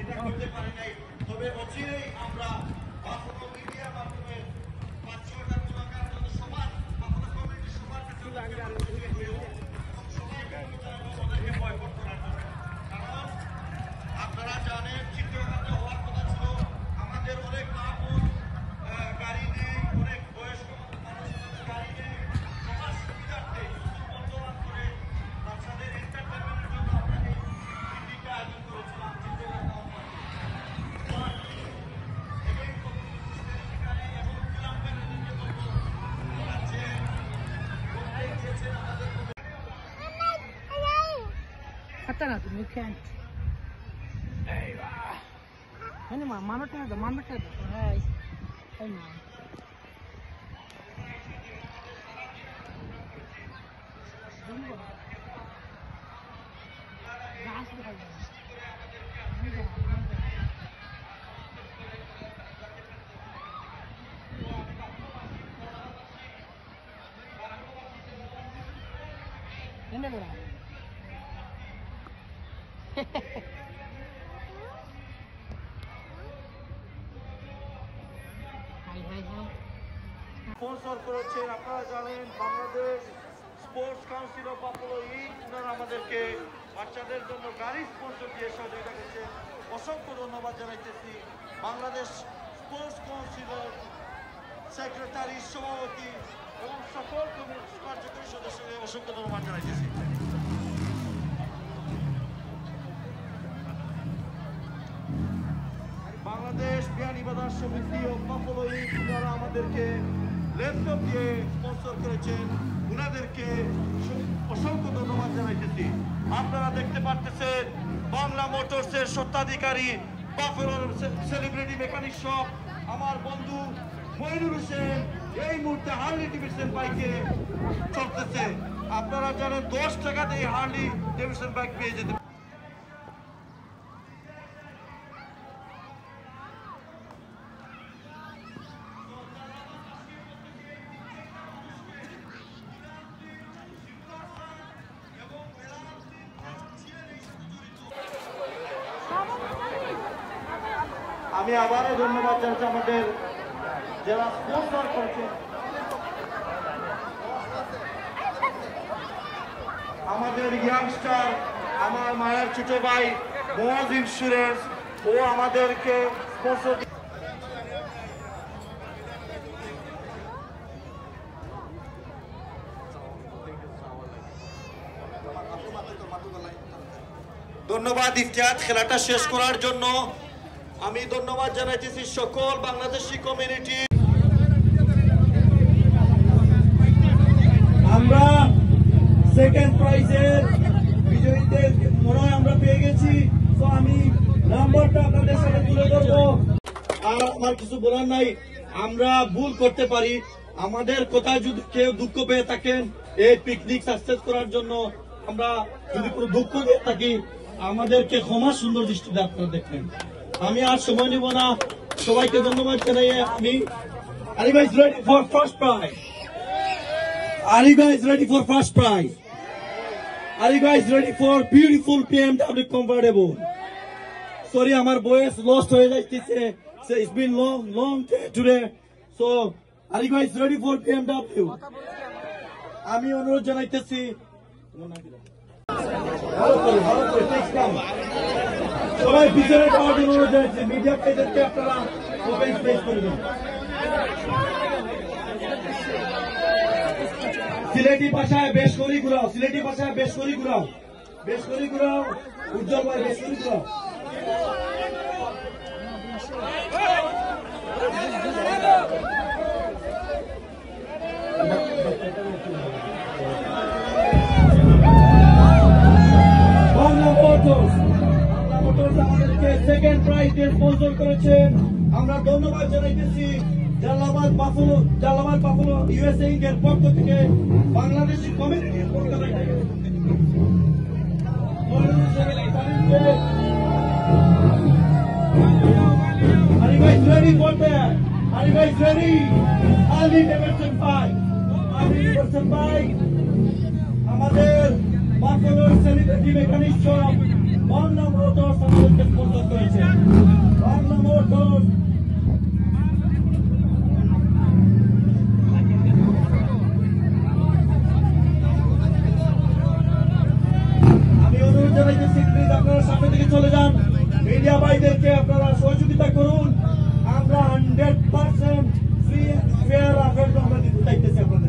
এটা করতে পারি নাই। তবে অচিরেই আমরা বাফুলো মিডিয়ার মাধ্যমে 5-6টা গোলাকার যত সমাজ বাফুলো কমিটির সবার কাছে ওদেরকে বয়কট করার জন্য। কারণ আপনারা জানেন চিত্রকান্ত হওয়ার কথা ছিল, আমাদের অনেক মা-বোন গাড়ি নেই, অনেক বয়স্ক মানুষ গাড়ি নেই, সবার সুবিধার্থে বন্ধ করে বাচ্চাদের এন্টারটেনমেন্টের জন্য আমরা এই পিকনিকটা আয়োজন করেছিলাম Chitrakant Katana, you can't. Hey, mama, Hi. Hey, mom. Sponsor করেছেন আপনারা জানেন Bangladesh sports council of Buffalo in, ওনারা আমাদেরকে বাচ্চাদের জন্য গাড়ি স্পন্সর দিয়ে সহযোগিতা করছেন। অসংখ্য ধন্যবাদ জানাইতেছি বাংলাদেশ স্পোর্টস কাউন্সিলের সেক্রেটারি, সভাপতি এবং সকল কার্যকরী সদস্যকে অসংখ্য ধন্যবাদ জানাইতেছি। বাংলাদেশ বিয়ানীবাজার সমিতি ও বাফুলো ইন, ওনারা আমাদেরকে ল্যাপটপ দিয়ে স্পন্সর করেছেন, ওনাদেরকে অসংখ্য ধন্যবাদ জানাইতেছি। আপনারা দেখতে পারতেছেন বাংলা মোটরসের স্বত্বাধিকারী বাফুলোর সেলিব্রিটি মেকানিক শপ আমার বন্ধু মইনুল হোসেন এই মুহূর্তে হার্লি ডেভিডসন বাইকে চলতেছে। আপনারা জানেন 10 টাকাতে এই হার্লি ডেভিডসন বাইক পেয়ে যেতে। আমি আবারও ধন্যবাদ জানাচ্ছি আমাদের যারা স্পন্সর করছেন, আমাদের ইয়াংস্টার, আমার মায়ের ছোট ভাই মোয়াজ ইন্স্যুরেন্স, ও আমাদেরকে স্পন্সর। ধন্যবাদ ইফতিয়াত খেলাটা শেষ করার জন্য। আমি ধন্যবাদ জানাইতেছি সকল বাংলাদেশি কমিউনিটি। আমরা সেকেন্ড প্রাইজের বিজয়ীদের মনে হয় আমরা পেয়ে গেছি, তো আমি নাম্বারটা আপনাদের সাথে তুলে ধরবো। আর আমার কিছু বলার নাই, আমরা ভুল করতে পারি, আমাদের কোথায় যদি কেউ দুঃখ পেয়ে থাকেন এই পিকনিক সাকসেস করার জন্য আমরা যদি কোনো দুঃখ দিয়ে থাকি আমাদেরকে ক্ষমা সুন্দর দৃষ্টিতে আপনারা দেখবেন। আমি আর সময় নিব না, সবাইকে ধন্যবাদ জানাই। আমি Are you guys ready for first prize? Are you guys ready for first prize? Are you guys ready for beautiful BMW convertible? Sorry, আমার voice lost হয়ে যাইতেছে, so it's been long day today. So are you guys ready for BMW? আমি অনুরোধ জানাইতেছি সবাই পিছনে পাওয়ার জন্য অনুরোধ জানাচ্ছি, মিডিয়া পেজেরকে আপনারা ওপেন স্পেস করবেন। সিলেটি ভাষায় বেশ করি ঘুরাও, সিলেটি ভাষায় বেশ করি ঘুরাও, বেশ করি ঘুরাও, উজ্জ্বল ভাই বেশ করি ঘুরাও। আমাদেরকে সেকেন্ড প্রাইজ দিয়ে স্পন্সর করেছেন, আমরা ধন্যবাদ জানাইতেছি। জালালাবাদ বাফুলো ইউএসএ এর পক্ষ থেকে বাংলাদেশি কমিউনিটির পক্ষ থেকে Are you guys ready for that? Are you guys ready? Harley Davidson bike. Harley Davidson bike. আমাদের বাফুলোর celebrity mechanic shop Bangla Motors আমাদেরকে স্পন্সর করেছে। বাংলা মোটরস আমি অনুরোধ জানাইতেছি, প্লিজ আপনারা সামনে থেকে চলে যান। মিডিয়া ভাইদেরকে আপনারা সহযোগিতা করুন। আমরা 100% ফ্রি ফেয়ার আমরা দিতে চাইতেছি আপনাদের।